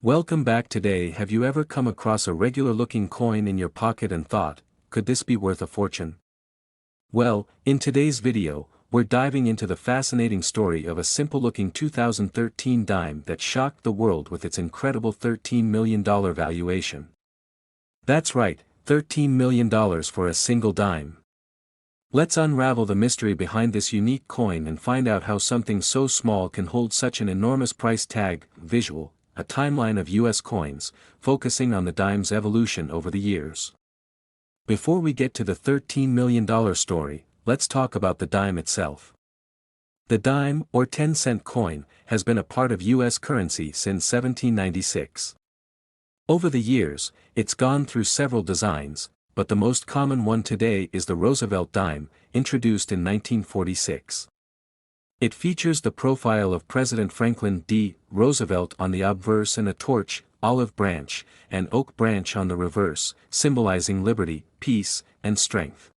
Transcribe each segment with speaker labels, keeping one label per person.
Speaker 1: Welcome back. Today, have you ever come across a regular-looking coin in your pocket and thought, could this be worth a fortune? Well, in today's video, we're diving into the fascinating story of a simple-looking 2013 dime that shocked the world with its incredible $13 million valuation. That's right, $13 million for a single dime. Let's unravel the mystery behind this unique coin and find out how something so small can hold such an enormous price tag. Visual, a timeline of US coins, focusing on the dime's evolution over the years. Before we get to the $13 million story, let's talk about the dime itself. The dime, or 10-cent coin, has been a part of US currency since 1796. Over the years, it's gone through several designs, but the most common one today is the Roosevelt dime, introduced in 1946. It features the profile of President Franklin D. Roosevelt on the obverse and a torch, olive branch, and oak branch on the reverse, symbolizing liberty, peace, and strength.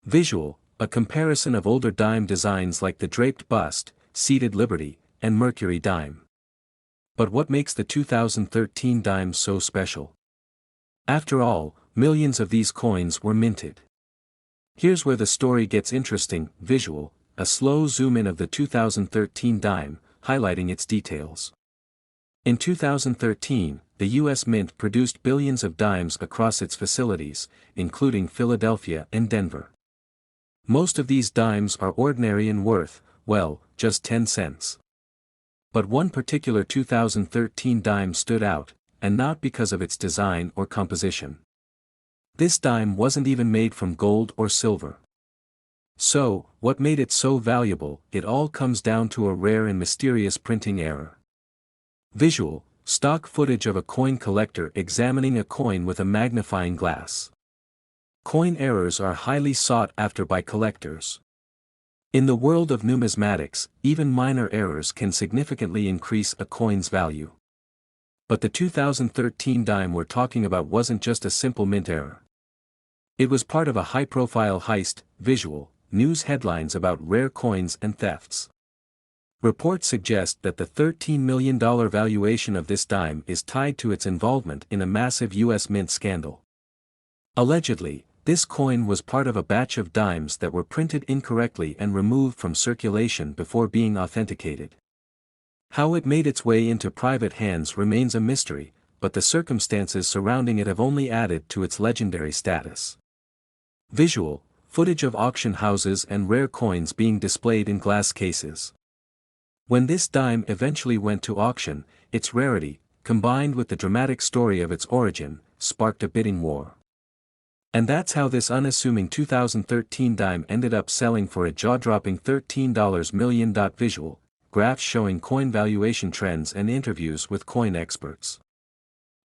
Speaker 1: Visual, a comparison of older dime designs like the draped bust, seated liberty, and Mercury dime. But what makes the 2013 dime so special? After all, millions of these coins were minted. Here's where the story gets interesting. Visual, a slow zoom-in of the 2013 dime, highlighting its details. In 2013, the U.S. Mint produced billions of dimes across its facilities, including Philadelphia and Denver. Most of these dimes are ordinary in worth, well, just 10 cents. But one particular 2013 dime stood out, and not because of its design or composition. This dime wasn't even made from gold or silver. So, what made it so valuable? It all comes down to a rare and mysterious printing error. Visual, stock footage of a coin collector examining a coin with a magnifying glass. Coin errors are highly sought after by collectors. In the world of numismatics, even minor errors can significantly increase a coin's value. But the 2013 dime we're talking about wasn't just a simple mint error. It was part of a high-profile heist. Visual, news headlines about rare coins and thefts. Reports suggest that the $13 million valuation of this dime is tied to its involvement in a massive U.S. mint scandal. Allegedly, this coin was part of a batch of dimes that were printed incorrectly and removed from circulation before being authenticated. How it made its way into private hands remains a mystery, but the circumstances surrounding it have only added to its legendary status. Visual, footage of auction houses and rare coins being displayed in glass cases. When this dime eventually went to auction, its rarity, combined with the dramatic story of its origin, sparked a bidding war. And that's how this unassuming 2013 dime ended up selling for a jaw-dropping $13 million. Visual, graphs showing coin valuation trends and interviews with coin experts.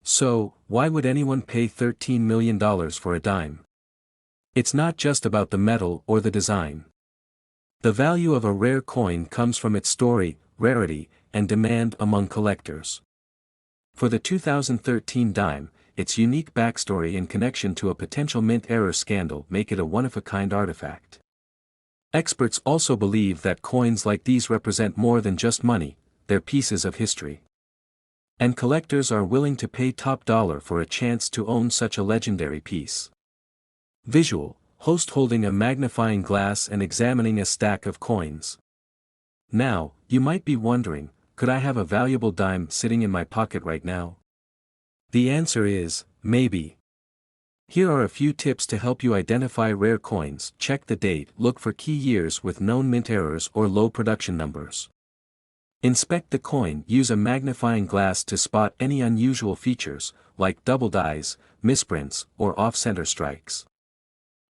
Speaker 1: So, why would anyone pay $13 million for a dime? It's not just about the metal or the design. The value of a rare coin comes from its story, rarity, and demand among collectors. For the 2013 dime, its unique backstory and connection to a potential mint error scandal make it a one-of-a-kind artifact. Experts also believe that coins like these represent more than just money, they're pieces of history. And collectors are willing to pay top dollar for a chance to own such a legendary piece. Visual, host holding a magnifying glass and examining a stack of coins. Now, you might be wondering, could I have a valuable dime sitting in my pocket right now? The answer is, maybe. Here are a few tips to help you identify rare coins. Check the date. Look for key years with known mint errors or low production numbers. Inspect the coin. Use a magnifying glass to spot any unusual features, like double dies, misprints, or off-center strikes.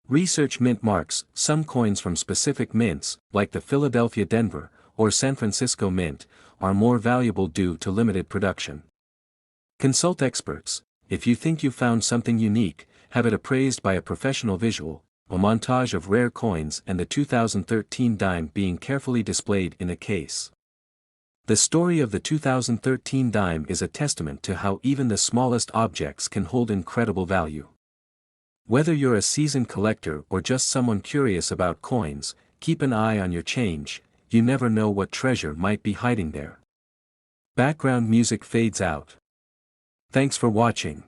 Speaker 1: Research mint marks. Some coins from specific mints, like the Philadelphia Denver, or San Francisco Mint, are more valuable due to limited production. Consult experts. If you think you found something unique, have it appraised by a professional. Visual, a montage of rare coins and the 2013 dime being carefully displayed in a case. The story of the 2013 dime is a testament to how even the smallest objects can hold incredible value. Whether you're a seasoned collector or just someone curious about coins, keep an eye on your change. You never know what treasure might be hiding there. Background music fades out. Thanks for watching.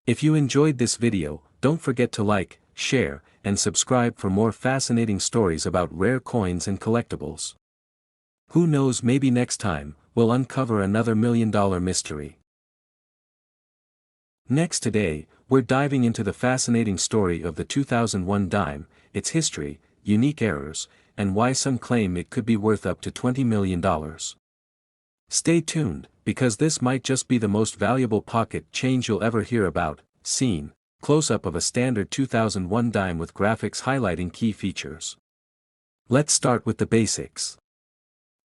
Speaker 1: If you enjoyed this video, don't forget to like, share, and subscribe for more fascinating stories about rare coins and collectibles. Who knows, maybe next time, we'll uncover another million-dollar mystery. Next today, we're diving into the fascinating story of the 2001 dime, its history, unique errors, and why some claim it could be worth up to $20 million. Stay tuned, because this might just be the most valuable pocket change you'll ever hear about. Scene: close-up of a standard 2001 dime with graphics highlighting key features. Let's start with the basics.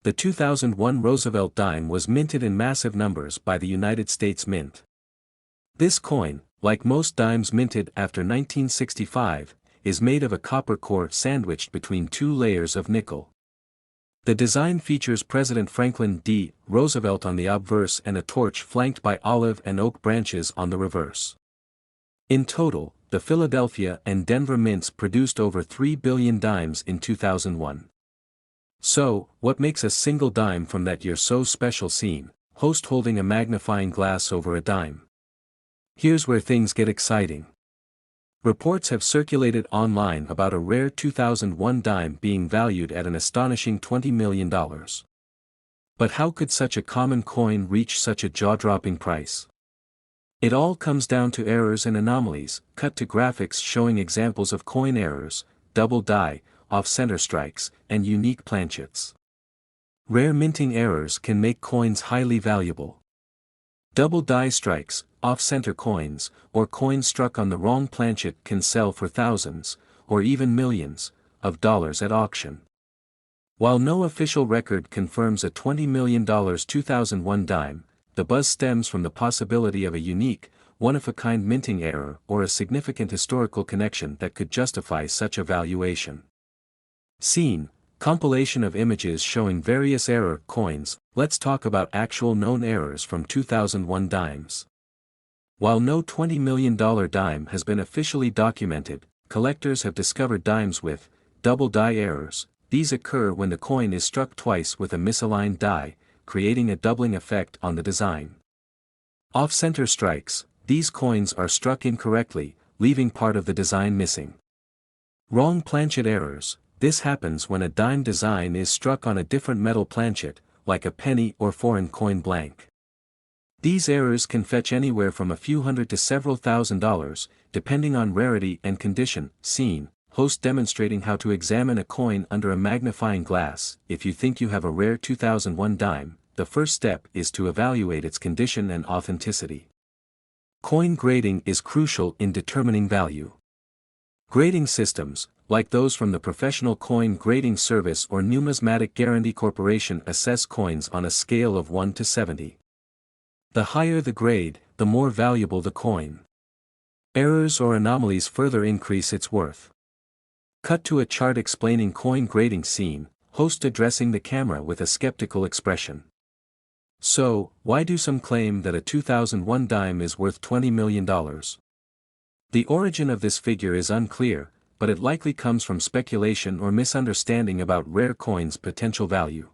Speaker 1: The 2001 Roosevelt dime was minted in massive numbers by the United States Mint. This coin, like most dimes minted after 1965, is made of a copper core sandwiched between two layers of nickel. The design features President Franklin D. Roosevelt on the obverse and a torch flanked by olive and oak branches on the reverse. In total, the Philadelphia and Denver mints produced over 3 billion dimes in 2001. So, what makes a single dime from that year so special? Scene: host holding a magnifying glass over a dime. Here's where things get exciting. Reports have circulated online about a rare 2001 dime being valued at an astonishing $20 million. But how could such a common coin reach such a jaw-dropping price? It all comes down to errors and anomalies. Cut to graphics showing examples of coin errors, double die, off-center strikes, and unique planchets. Rare minting errors can make coins highly valuable. Double die strikes, off-center coins, or coins struck on the wrong planchet can sell for thousands, or even millions, of dollars at auction. While no official record confirms a $20 million 2001 dime, the buzz stems from the possibility of a unique, one-of-a-kind minting error or a significant historical connection that could justify such a valuation. Scene: compilation of images showing various error coins. Let's talk about actual known errors from 2001 dimes. While no $20 million dime has been officially documented, collectors have discovered dimes with double die errors. These occur when the coin is struck twice with a misaligned die, creating a doubling effect on the design. Off-center strikes: these coins are struck incorrectly, leaving part of the design missing. Wrong planchet errors: this happens when a dime design is struck on a different metal planchet, like a penny or foreign coin blank. These errors can fetch anywhere from a few hundred to several $1,000s, depending on rarity and condition. Scene: host demonstrating how to examine a coin under a magnifying glass. If you think you have a rare 2001 dime, the first step is to evaluate its condition and authenticity. Coin grading is crucial in determining value. Grading systems, like those from the Professional Coin Grading Service or Numismatic Guarantee Corporation, assess coins on a scale of 1 to 70. The higher the grade, the more valuable the coin. Errors or anomalies further increase its worth. Cut to a chart explaining coin grading. Scene: host addressing the camera with a skeptical expression. So, why do some claim that a 2001 dime is worth $20 million? The origin of this figure is unclear, but it likely comes from speculation or misunderstanding about rare coins' potential value.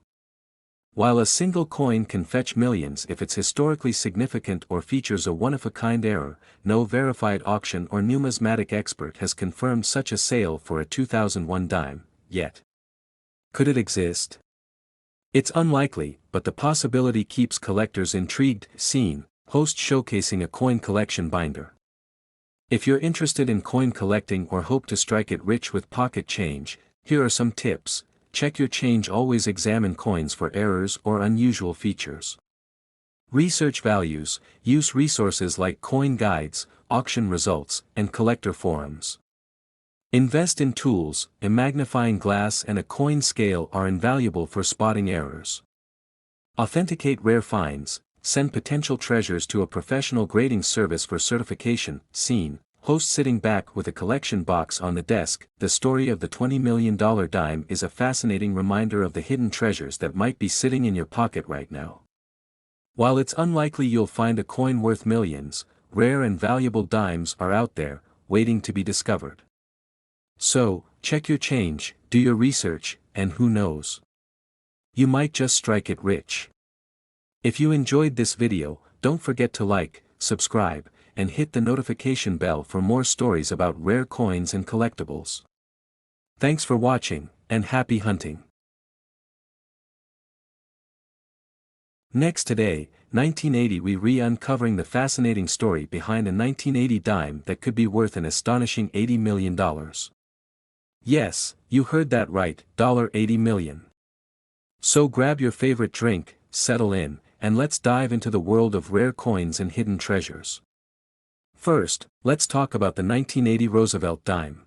Speaker 1: While a single coin can fetch millions if it's historically significant or features a one-of-a-kind error, no verified auction or numismatic expert has confirmed such a sale for a 2001 dime, yet. Could it exist? It's unlikely, but the possibility keeps collectors intrigued. Scene: host showcasing a coin collection binder. If you're interested in coin collecting or hope to strike it rich with pocket change, here are some tips. Check your change. Always examine coins for errors or unusual features. Research values: use resources like coin guides, auction results, and collector forums. Invest in tools. A magnifying glass and a coin scale are invaluable for spotting errors. Authenticate rare finds. Send potential treasures to a professional grading service for certification. Scene: host sitting back with a collection box on the desk. The story of the $20 million dime is a fascinating reminder of the hidden treasures that might be sitting in your pocket right now. While it's unlikely you'll find a coin worth millions, rare and valuable dimes are out there, waiting to be discovered. So, check your change, do your research, and who knows? You might just strike it rich. If you enjoyed this video, don't forget to like, subscribe, and hit the notification bell for more stories about rare coins and collectibles. Thanks for watching, and happy hunting. Next today, 1980, we uncovering the fascinating story behind a 1980 dime that could be worth an astonishing $80 million. Yes, you heard that right, $80 million. So grab your favorite drink, settle in, and let's dive into the world of rare coins and hidden treasures. First, let's talk about the 1980 Roosevelt dime.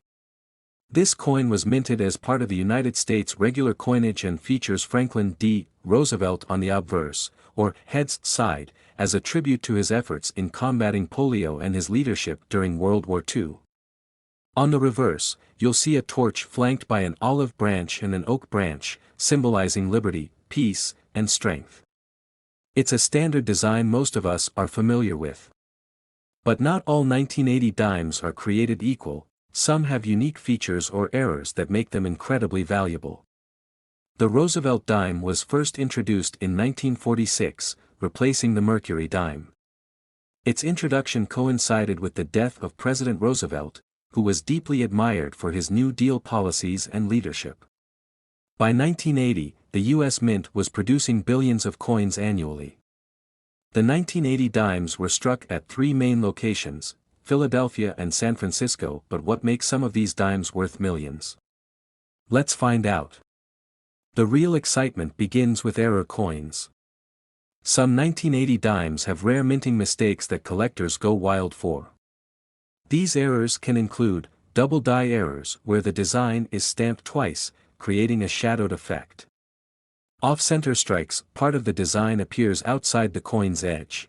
Speaker 1: This coin was minted as part of the United States regular coinage and features Franklin D. Roosevelt on the obverse, or heads side, as a tribute to his efforts in combating polio and his leadership during World War II. On the reverse, you'll see a torch flanked by an olive branch and an oak branch, symbolizing liberty, peace, and strength. It's a standard design most of us are familiar with. But not all 1980 dimes are created equal. Some have unique features or errors that make them incredibly valuable. The Roosevelt dime was first introduced in 1946, replacing the Mercury dime. Its introduction coincided with the death of President Roosevelt, who was deeply admired for his New Deal policies and leadership. By 1980, the U.S. Mint was producing billions of coins annually. The 1980 dimes were struck at three main locations, Philadelphia and San Francisco. But what makes some of these dimes worth millions? Let's find out. The real excitement begins with error coins. Some 1980 dimes have rare minting mistakes that collectors go wild for. These errors can include double die errors, where the design is stamped twice, creating a shadowed effect. Off-center strikes, part of the design appears outside the coin's edge.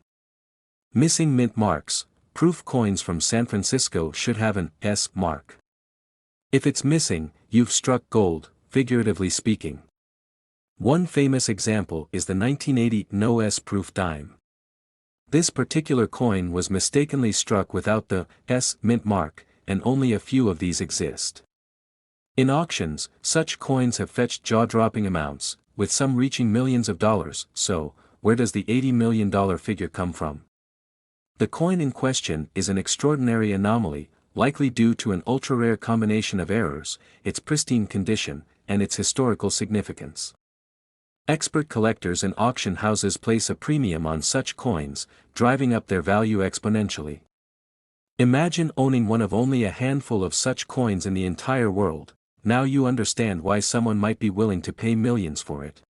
Speaker 1: Missing mint marks, proof coins from San Francisco should have an S mark. If it's missing, you've struck gold, figuratively speaking. One famous example is the 1980 No S proof dime. This particular coin was mistakenly struck without the S mint mark, and only a few of these exist. In auctions, such coins have fetched jaw-dropping amounts, with some reaching millions of dollars. So, where does the $80 million figure come from? The coin in question is an extraordinary anomaly, likely due to an ultra-rare combination of errors, its pristine condition, and its historical significance. Expert collectors and auction houses place a premium on such coins, driving up their value exponentially. Imagine owning one of only a handful of such coins in the entire world. Now you understand why someone might be willing to pay millions for it.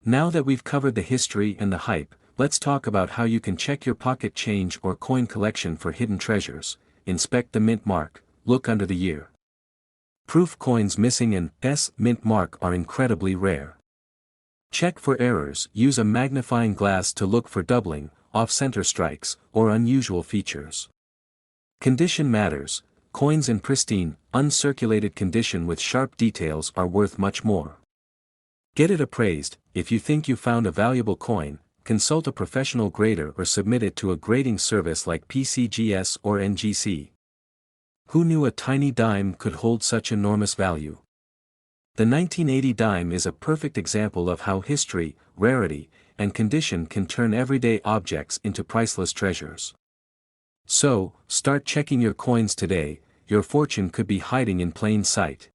Speaker 1: Now that we've covered the history and the hype, let's talk about how you can check your pocket change or coin collection for hidden treasures. Inspect the mint mark, look under the year. Proof coins missing an S mint mark are incredibly rare. Check for errors, use a magnifying glass to look for doubling, off-center strikes, or unusual features. Condition matters. Coins in pristine, uncirculated condition with sharp details are worth much more. Get it appraised. If you think you found a valuable coin, consult a professional grader or submit it to a grading service like PCGS or NGC. Who knew a tiny dime could hold such enormous value? The 1980 dime is a perfect example of how history, rarity, and condition can turn everyday objects into priceless treasures. So, start checking your coins today. Your fortune could be hiding in plain sight.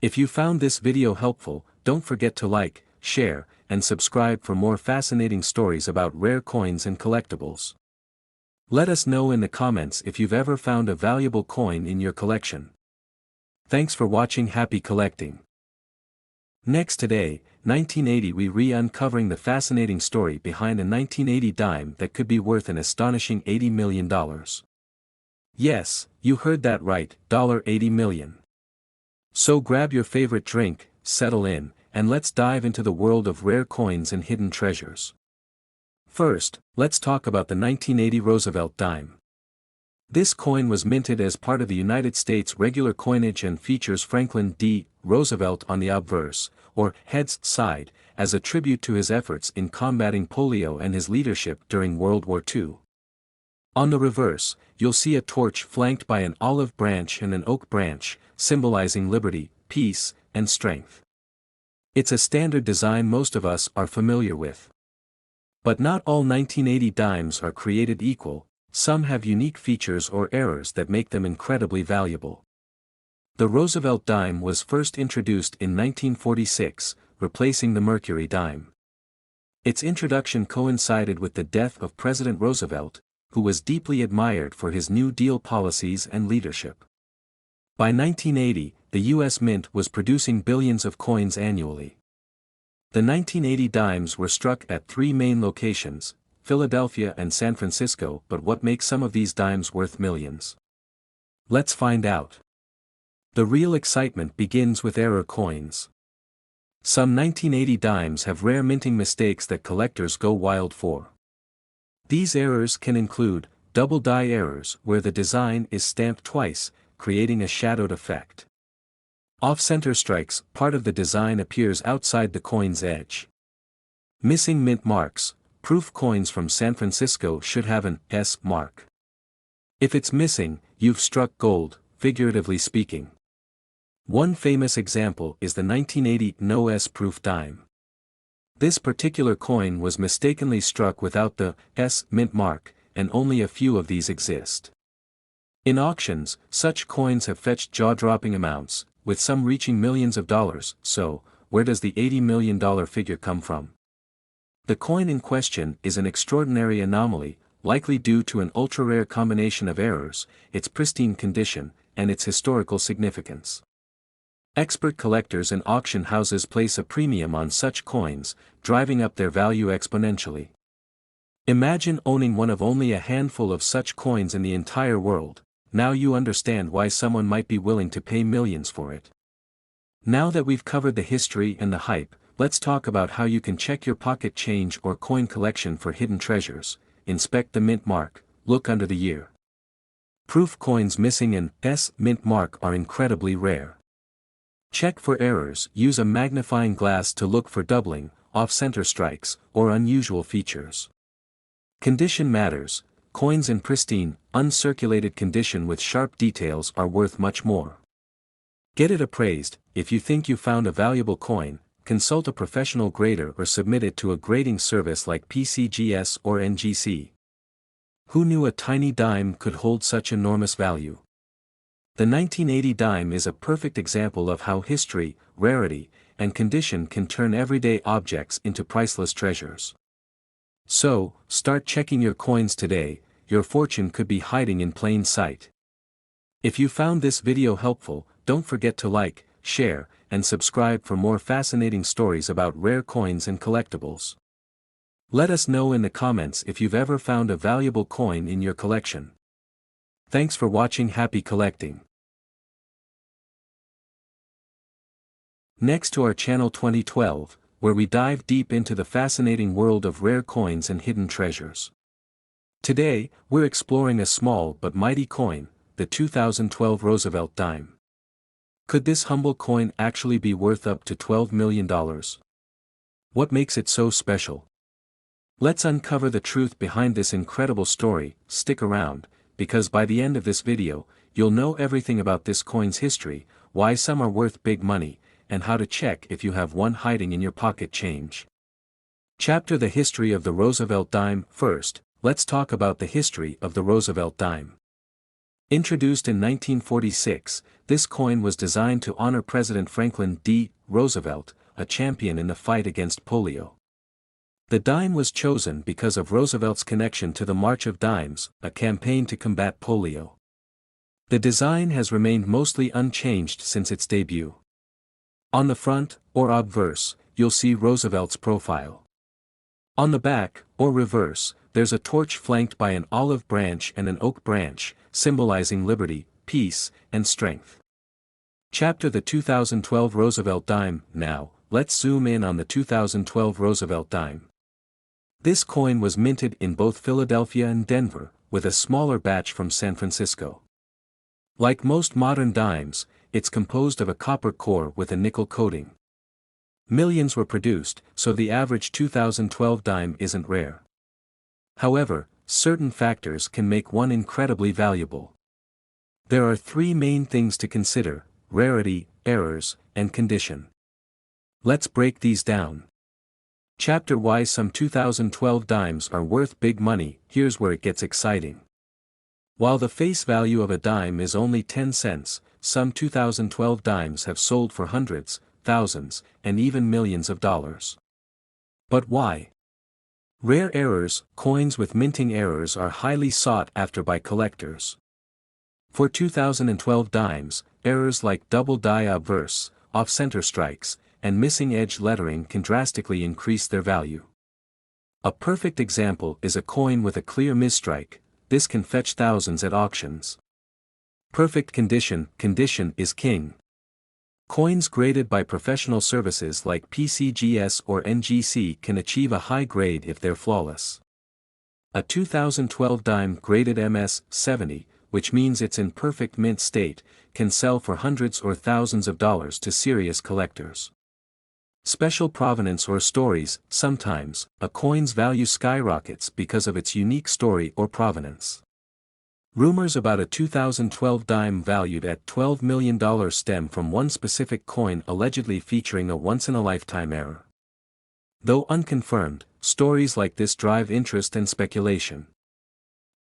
Speaker 1: If you found this video helpful, don't forget to like, share, and subscribe for more fascinating stories about rare coins and collectibles. Let us know in the comments if you've ever found a valuable coin in your collection. Thanks for watching. Happy collecting. Next today, 1980, we uncovering the fascinating story behind a 1980 dime that could be worth an astonishing $80 million. Yes, you heard that right, $80 million. So grab your favorite drink, settle in, and let's dive into the world of rare coins and hidden treasures. First, let's talk about the 1980 Roosevelt dime. This coin was minted as part of the United States regular coinage and features Franklin D. Roosevelt on the obverse, or heads side, as a tribute to his efforts in combating polio and his leadership during World War II. On the reverse, you'll see a torch flanked by an olive branch and an oak branch, symbolizing liberty, peace, and strength. It's a standard design most of us are familiar with. But not all 1980 dimes are created equal, some have unique features or errors that make them incredibly valuable. The Roosevelt dime was first introduced in 1946, replacing the Mercury dime. Its introduction coincided with the death of President Roosevelt, who was deeply admired for his New Deal policies and leadership. By 1980, the U.S. Mint was producing billions of coins annually. The 1980 dimes were struck at three main locations, Philadelphia and San Francisco. But what makes some of these dimes worth millions? Let's find out. The real excitement begins with error coins. Some 1980 dimes have rare minting mistakes that collectors go wild for. These errors can include double die errors, where the design is stamped twice, creating a shadowed effect. Off-center strikes, part of the design appears outside the coin's edge. Missing mint marks, proof coins from San Francisco should have an S mark. If it's missing, you've struck gold, figuratively speaking. One famous example is the 1980 No S proof dime. This particular coin was mistakenly struck without the S mint mark, and only a few of these exist. In auctions, such coins have fetched jaw-dropping amounts, with some reaching millions of dollars. So, where does the $80 million figure come from? The coin in question is an extraordinary anomaly, likely due to an ultra-rare combination of errors, its pristine condition, and its historical significance. Expert collectors and auction houses place a premium on such coins, driving up their value exponentially. Imagine owning one of only a handful of such coins in the entire world. Now you understand why someone might be willing to pay millions for it. Now that we've covered the history and the hype, let's talk about how you can check your pocket change or coin collection for hidden treasures. Inspect the mint mark, look under the year. Proof coins missing an S mint mark are incredibly rare. Check for errors, use a magnifying glass to look for doubling, off-center strikes, or unusual features. Condition matters. Coins in pristine, uncirculated condition with sharp details are worth much more. Get it appraised. If you think you found a valuable coin, consult a professional grader or submit it to a grading service like PCGS or NGC. Who knew a tiny dime could hold such enormous value? The 1980 dime is a perfect example of how history, rarity, and condition can turn everyday objects into priceless treasures. So, start checking your coins today. Your fortune could be hiding in plain sight. If you found this video helpful, don't forget to like, share, and subscribe for more fascinating stories about rare coins and collectibles. Let us know in the comments if you've ever found a valuable coin in your collection. Thanks for watching. Happy collecting. Next to our channel 2012, where we dive deep into the fascinating world of rare coins and hidden treasures. Today, we're exploring a small but mighty coin, the 2012 Roosevelt dime. Could this humble coin actually be worth up to $12 million? What makes it so special? Let's uncover the truth behind this incredible story. Stick around, because by the end of this video, you'll know everything about this coin's history, why some are worth big money, and how to check if you have one hiding in your pocket change. Chapter: The history of the Roosevelt dime. First, let's talk about the history of the Roosevelt dime. Introduced in 1946, this coin was designed to honor President Franklin D. Roosevelt, a champion in the fight against polio. The dime was chosen because of Roosevelt's connection to the March of Dimes, a campaign to combat polio. The design has remained mostly unchanged since its debut. On the front, or obverse, you'll see Roosevelt's profile. On the back, or reverse, there's a torch flanked by an olive branch and an oak branch, symbolizing liberty, peace, and strength. Chapter: The 2012 Roosevelt dime. Now, let's zoom in on the 2012 Roosevelt dime. This coin was minted in both Philadelphia and Denver, with a smaller batch from San Francisco. Like most modern dimes, it's composed of a copper core with a nickel coating. Millions were produced, so the average 2012 dime isn't rare. However, certain factors can make one incredibly valuable. There are three main things to consider: rarity, errors, and condition. Let's break these down. Chapter Why Some 2012 Dimes Are Worth Big Money. Here's where it gets exciting. While the face value of a dime is only 10 cents, some 2012 dimes have sold for hundreds, thousands, and even millions of dollars. But why? Rare errors, coins with minting errors are highly sought after by collectors. For 2012 dimes, errors like double die obverse, off-center strikes, and missing edge lettering can drastically increase their value. A perfect example is a coin with a clear misstrike. This can fetch thousands at auctions. Perfect condition is king. Coins graded by professional services like PCGS or NGC can achieve a high grade if they're flawless. A 2012 dime graded MS-70, which means it's in perfect mint state, can sell for hundreds or thousands of dollars to serious collectors. Special provenance or stories. Sometimes, a coin's value skyrockets because of its unique story or provenance. Rumors about a 2012 dime valued at $12 million stem from one specific coin allegedly featuring a once-in-a-lifetime error. Though unconfirmed, stories like this drive interest and speculation.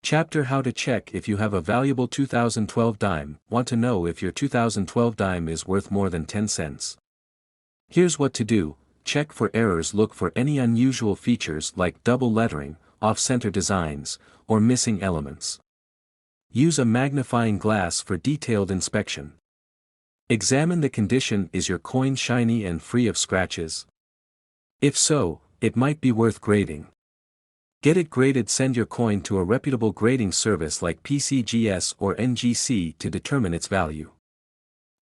Speaker 1: Chapter How to check if you have a valuable 2012 dime. Want to know if your 2012 dime is worth more than 10 cents? Here's what to do. Check for errors. Look for any unusual features like double lettering, off-center designs, or missing elements. Use a magnifying glass for detailed inspection. Examine the condition. Is your coin shiny and free of scratches? If so, it might be worth grading. Get it graded. Send your coin to a reputable grading service like PCGS or NGC to determine its value.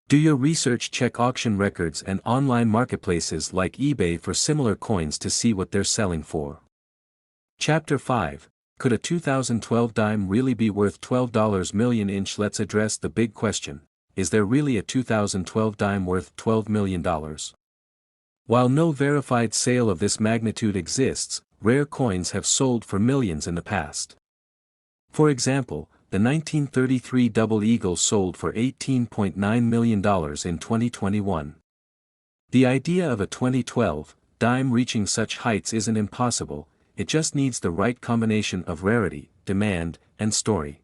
Speaker 1: Do your research. Check auction records and online marketplaces like eBay for similar coins to see what they're selling for. Chapter 5. Could a 2012 dime really be worth $12 million? Let's address the big question. Is there really a 2012 dime worth $12 million? While no verified sale of this magnitude exists, rare coins have sold for millions in the past. For example, the 1933 Double Eagle sold for $18.9 million in 2021. The idea of a 2012 dime reaching such heights isn't impossible, it just needs the right combination of rarity, demand, and story.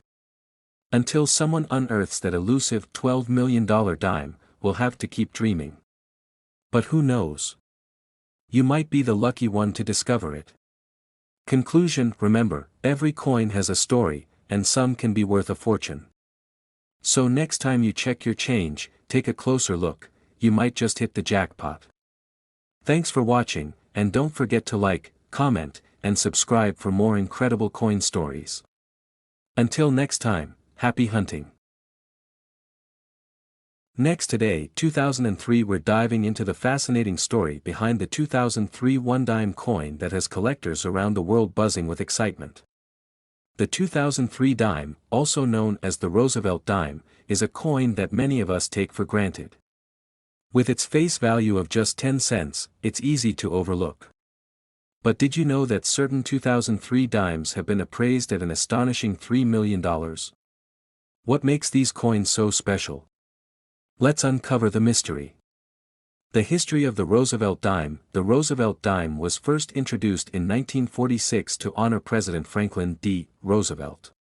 Speaker 1: Until someone unearths that elusive $12 million dime, we'll have to keep dreaming. But who knows? You might be the lucky one to discover it. Conclusion. Remember, every coin has a story, and some can be worth a fortune. So next time you check your change, take a closer look, you might just hit the jackpot. Thanks for watching, and don't forget to like, comment, and subscribe for more incredible coin stories. Until next time, happy hunting. Next today, 2003, we're diving into the fascinating story behind the 2003 one-dime coin that has collectors around the world buzzing with excitement. The 2003 dime, also known as the Roosevelt dime, is a coin that many of us take for granted. With its face value of just 10 cents, it's easy to overlook. But did you know that certain 2003 dimes have been appraised at an astonishing $3 million? What makes these coins so special? Let's uncover the mystery. The history of the Roosevelt dime. The Roosevelt dime was first introduced in 1946 to honor President Franklin D. Roosevelt.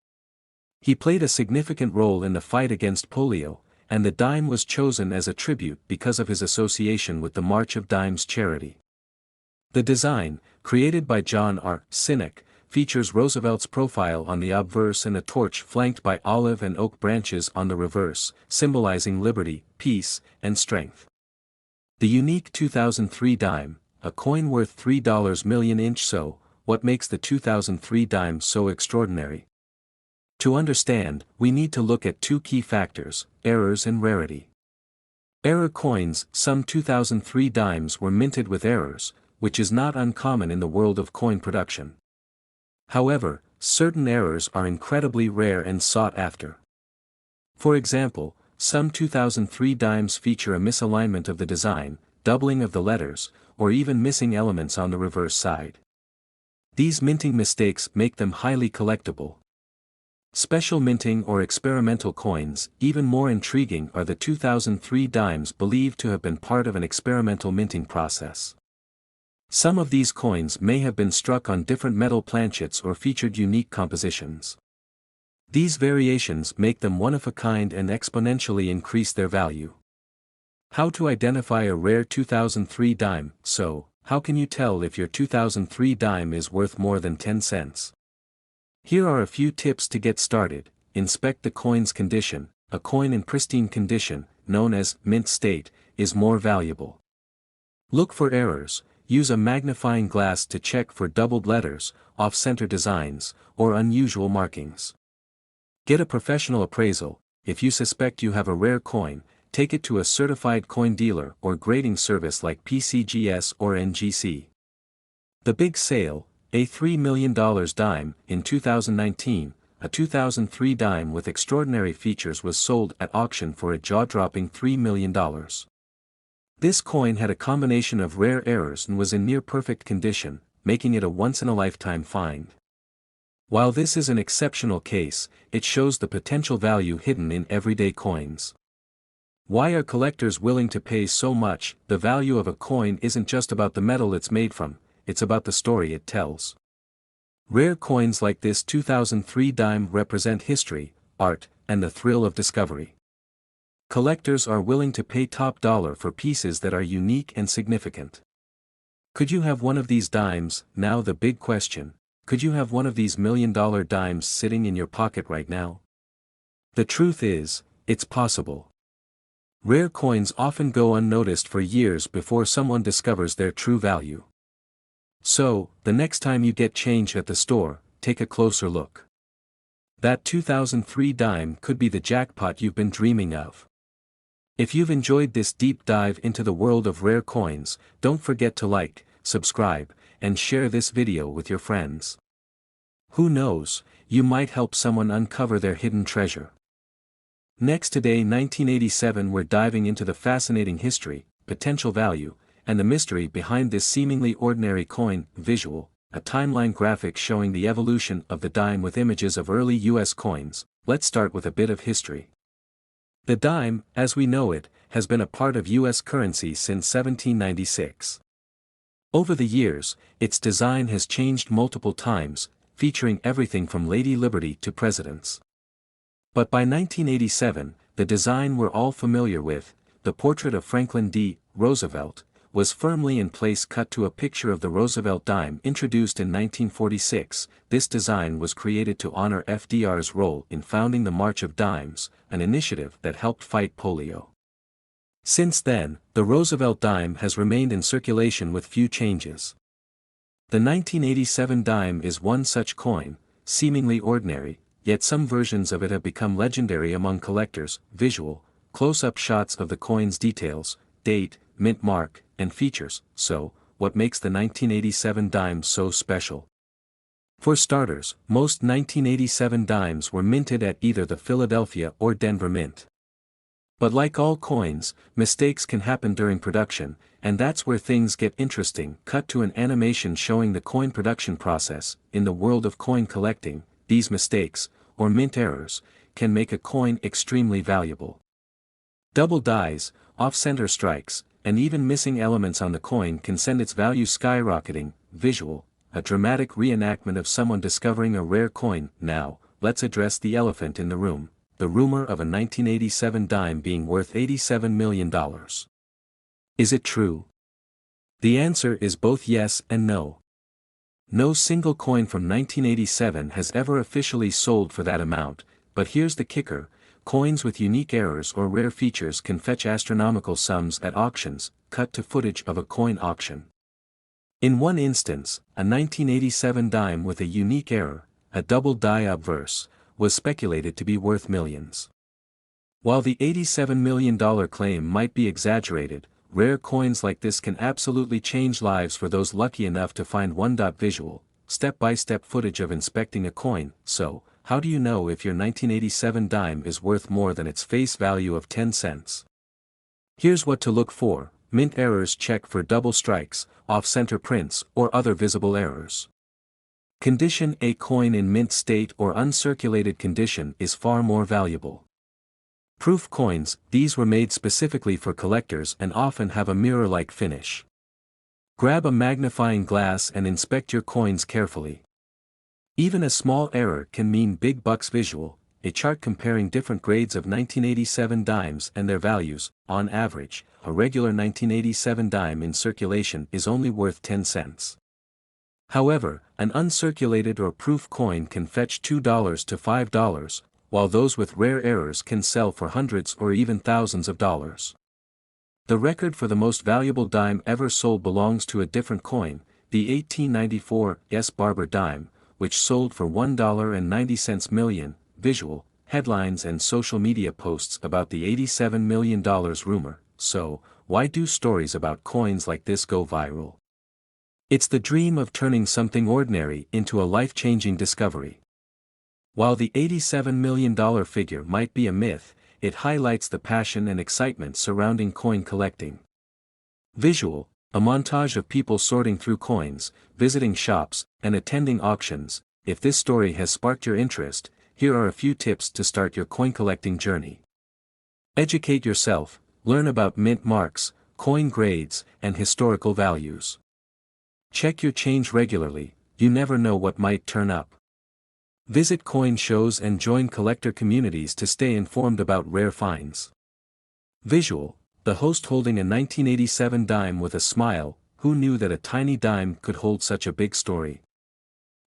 Speaker 1: He played a significant role in the fight against polio, and the dime was chosen as a tribute because of his association with the March of Dimes charity. The design, created by John R. Sinek, features Roosevelt's profile on the obverse and a torch flanked by olive and oak branches on the reverse, symbolizing liberty, peace, and strength. The unique 2003 dime, a coin worth $3 million. So, what makes the 2003 dime so extraordinary? To understand, we need to look at two key factors: errors and rarity. Error coins. Some 2003 dimes were minted with errors, which is not uncommon in the world of coin production. However, certain errors are incredibly rare and sought after. For example, some 2003 dimes feature a misalignment of the design, doubling of the letters, or even missing elements on the reverse side. These minting mistakes make them highly collectible. Special minting or experimental coins. Even more intriguing are the 2003 dimes believed to have been part of an experimental minting process. Some of these coins may have been struck on different metal planchets or featured unique compositions. These variations make them one of a kind and exponentially increase their value. How to identify a rare 2003 dime? So, how can you tell if your 2003 dime is worth more than 10 cents? Here are a few tips to get started. Inspect the coin's condition. A coin in pristine condition, known as mint state, is more valuable. Look for errors. Use a magnifying glass to check for doubled letters, off-center designs, or unusual markings. Get a professional appraisal. If you suspect you have a rare coin, take it to a certified coin dealer or grading service like PCGS or NGC. The big sale, a $3 million dime. In 2019, a 2003 dime with extraordinary features was sold at auction for a jaw-dropping $3 million. This coin had a combination of rare errors and was in near-perfect condition, making it a once-in-a-lifetime find. While this is an exceptional case, it shows the potential value hidden in everyday coins. Why are collectors willing to pay so much? The value of a coin isn't just about the metal it's made from, it's about the story it tells. Rare coins like this 2003 dime represent history, art, and the thrill of discovery. Collectors are willing to pay top dollar for pieces that are unique and significant. Could you have one of these dimes? Now the big question. Could you have one of these $1 million dimes sitting in your pocket right now? The truth is, it's possible. Rare coins often go unnoticed for years before someone discovers their true value. So, the next time you get change at the store, take a closer look. That 2003 dime could be the jackpot you've been dreaming of. If you've enjoyed this deep dive into the world of rare coins, don't forget to like, subscribe, and share this video with your friends. Who knows, you might help someone uncover their hidden treasure. Next today 1987 we're diving into the fascinating history, potential value, and the mystery behind this seemingly ordinary coin. Visual, a timeline graphic showing the evolution of the dime with images of early US coins. Let's start with a bit of history. The dime, as we know it, has been a part of US currency since 1796. Over the years, its design has changed multiple times, featuring everything from Lady Liberty to presidents. But by 1987, the design we're all familiar with, the portrait of Franklin D. Roosevelt, was firmly in place. Cut to a picture of the Roosevelt dime introduced in 1946. This design was created to honor FDR's role in founding the March of Dimes, an initiative that helped fight polio. Since then, the Roosevelt dime has remained in circulation with few changes. The 1987 dime is one such coin, seemingly ordinary, yet some versions of it have become legendary among collectors. Visual, close-up shots of the coin's details, date, mint mark, and features. So, what makes the 1987 dime so special? For starters, most 1987 dimes were minted at either the Philadelphia or Denver Mint. But like all coins, mistakes can happen during production, and that's where things get interesting. Cut to an animation showing the coin production process. In the world of coin collecting, these mistakes, or mint errors, can make a coin extremely valuable. Double dies, off-center strikes, and even missing elements on the coin can send its value skyrocketing. Visual, a dramatic reenactment of someone discovering a rare coin. Now, let's address the elephant in the room, the rumor of a 1987 dime being worth $87 million. Is it true? The answer is both yes and no. No single coin from 1987 has ever officially sold for that amount, but here's the kicker. Coins with unique errors or rare features can fetch astronomical sums at auctions. Cut to footage of a coin auction. In one instance, a 1987 dime with a unique error, a double die obverse, was speculated to be worth millions. While the $87 million claim might be exaggerated, rare coins like this can absolutely change lives for those lucky enough to find one. Visual, step-by-step footage of inspecting a coin. So, how do you know if your 1987 dime is worth more than its face value of 10 cents? Here's what to look for. Mint errors. Check for double strikes, off-center prints, or other visible errors. Condition. A coin in mint state or uncirculated condition is far more valuable. Proof coins. These were made specifically for collectors and often have a mirror-like finish. Grab a magnifying glass and inspect your coins carefully. Even a small error can mean big bucks. Visual, a chart comparing different grades of 1987 dimes and their values. On average, a regular 1987 dime in circulation is only worth 10 cents. However, an uncirculated or proof coin can fetch $2 to $5, while those with rare errors can sell for hundreds or even thousands of dollars. The record for the most valuable dime ever sold belongs to a different coin, the 1894 S. Barber dime, which sold for $1.90 million. Visual, headlines and social media posts about the $87 million rumor. So, why do stories about coins like this go viral? It's the dream of turning something ordinary into a life-changing discovery. While the $87 million figure might be a myth, it highlights the passion and excitement surrounding coin collecting. Visual, a montage of people sorting through coins, visiting shops, and attending auctions. If this story has sparked your interest, here are a few tips to start your coin collecting journey. Educate yourself, learn about mint marks, coin grades, and historical values. Check your change regularly, you never know what might turn up. Visit coin shows and join collector communities to stay informed about rare finds. Visual, the host holding a 1987 dime with a smile. Who knew that a tiny dime could hold such a big story?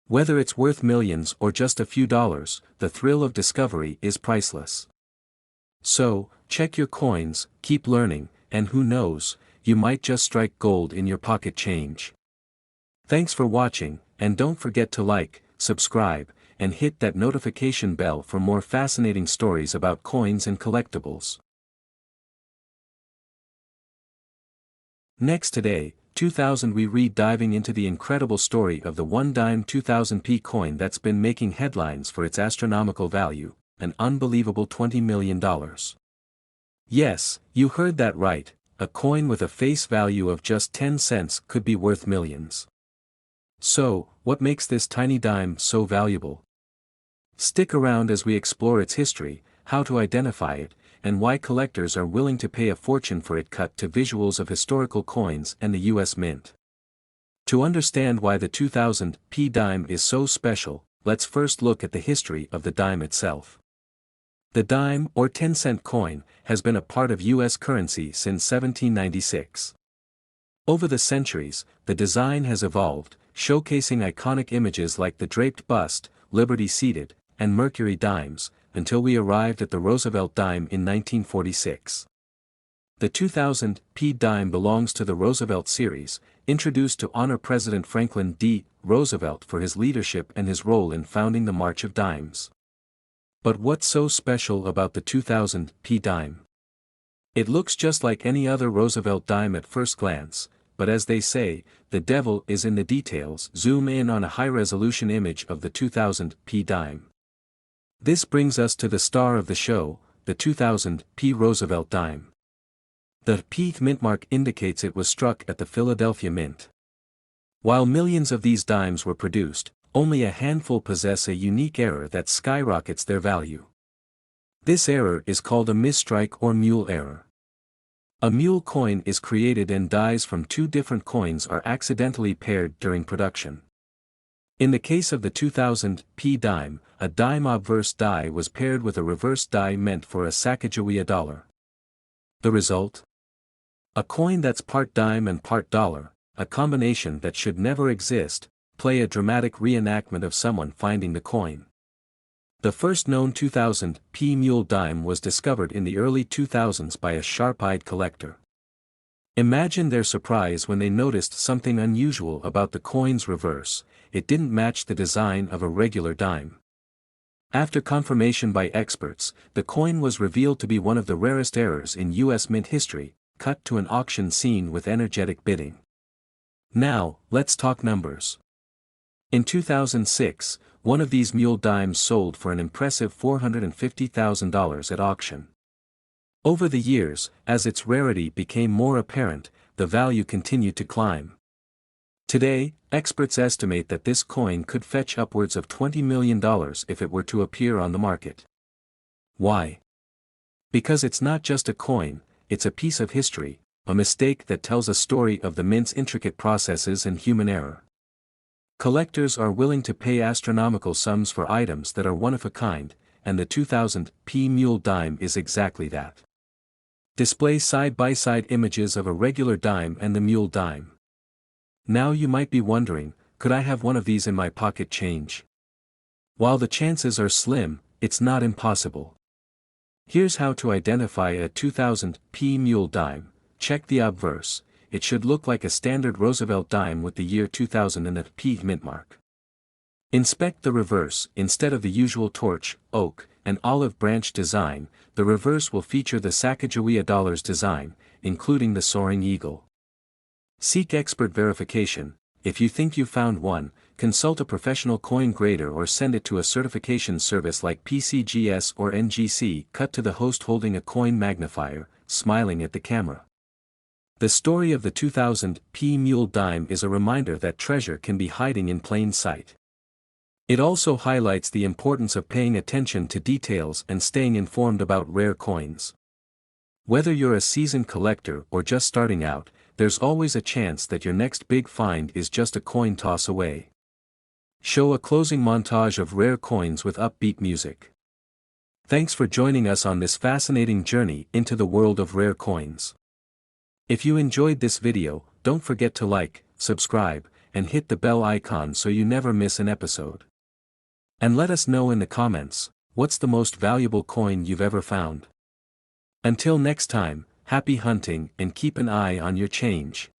Speaker 1: Whether it's worth millions or just a few dollars, the thrill of discovery is priceless. So, check your coins, keep learning, and who knows, you might just strike gold in your pocket change. Thanks for watching, and don't forget to like, subscribe, and hit that notification bell for more fascinating stories about coins and collectibles. Next today, 2000 we read diving into the incredible story of the one dime 2000p coin that's been making headlines for its astronomical value, an unbelievable $20 million. Yes, you heard that right, a coin with a face value of just 10 cents could be worth millions. So, what makes this tiny dime so valuable? Stick around as we explore its history, how to identify it, and why collectors are willing to pay a fortune for it. Cut to visuals of historical coins and the US Mint. To understand why the 2000p dime is so special, let's first look at the history of the dime itself. The dime, or 10-cent coin, has been a part of US currency since 1796. Over the centuries, the design has evolved, showcasing iconic images like the draped bust, Liberty seated, and Mercury dimes, until we arrived at the Roosevelt dime in 1946. The 2000p dime belongs to the Roosevelt series, introduced to honor President Franklin D. Roosevelt for his leadership and his role in founding the March of Dimes. But what's so special about the 2000p dime? It looks just like any other Roosevelt dime at first glance, but as they say, the devil is in the details. Zoom in on a high-resolution image of the 2000p dime. This brings us to the star of the show, the 2000p Roosevelt dime. The P mint mark indicates it was struck at the Philadelphia Mint. While millions of these dimes were produced, only a handful possess a unique error that skyrockets their value. This error is called a misstrike or mule error. A mule coin is created and dies from two different coins are accidentally paired during production. In the case of the 2000p dime, a dime obverse die was paired with a reverse die meant for a Sacagawea dollar. The result? A coin that's part dime and part dollar, a combination that should never exist. Play a dramatic reenactment of someone finding the coin. The first known 2000p Mule Dime was discovered in the early 2000s by a sharp-eyed collector. Imagine their surprise when they noticed something unusual about the coin's reverse. It didn't match the design of a regular dime. After confirmation by experts, the coin was revealed to be one of the rarest errors in US Mint history. Cut to an auction scene with energetic bidding. Now, let's talk numbers. In 2006, one of these mule dimes sold for an impressive $450,000 at auction. Over the years, as its rarity became more apparent, the value continued to climb. Today, experts estimate that this coin could fetch upwards of $20 million if it were to appear on the market. Why? Because it's not just a coin, it's a piece of history, a mistake that tells a story of the mint's intricate processes and human error. Collectors are willing to pay astronomical sums for items that are one of a kind, and the 2000 P Mule Dime is exactly that. Display side-by-side images of a regular dime and the Mule Dime. Now you might be wondering, could I have one of these in my pocket change? While the chances are slim, it's not impossible. Here's how to identify a 2000 P Mule Dime. Check the obverse. It should look like a standard Roosevelt dime with the year 2000 and a P mint mark. Inspect the reverse. Instead of the usual torch, oak, and olive branch design, the reverse will feature the Sacagawea dollars design, including the soaring eagle. Seek expert verification. If you think you found one, consult a professional coin grader or send it to a certification service like PCGS or NGC. Cut to the host holding a coin magnifier, smiling at the camera. The story of the 2000 P Mule Dime is a reminder that treasure can be hiding in plain sight. It also highlights the importance of paying attention to details and staying informed about rare coins. Whether you're a seasoned collector or just starting out, there's always a chance that your next big find is just a coin toss away. Show a closing montage of rare coins with upbeat music. Thanks for joining us on this fascinating journey into the world of rare coins. If you enjoyed this video, don't forget to like, subscribe, and hit the bell icon so you never miss an episode. And let us know in the comments, what's the most valuable coin you've ever found? Until next time, happy hunting and keep an eye on your change.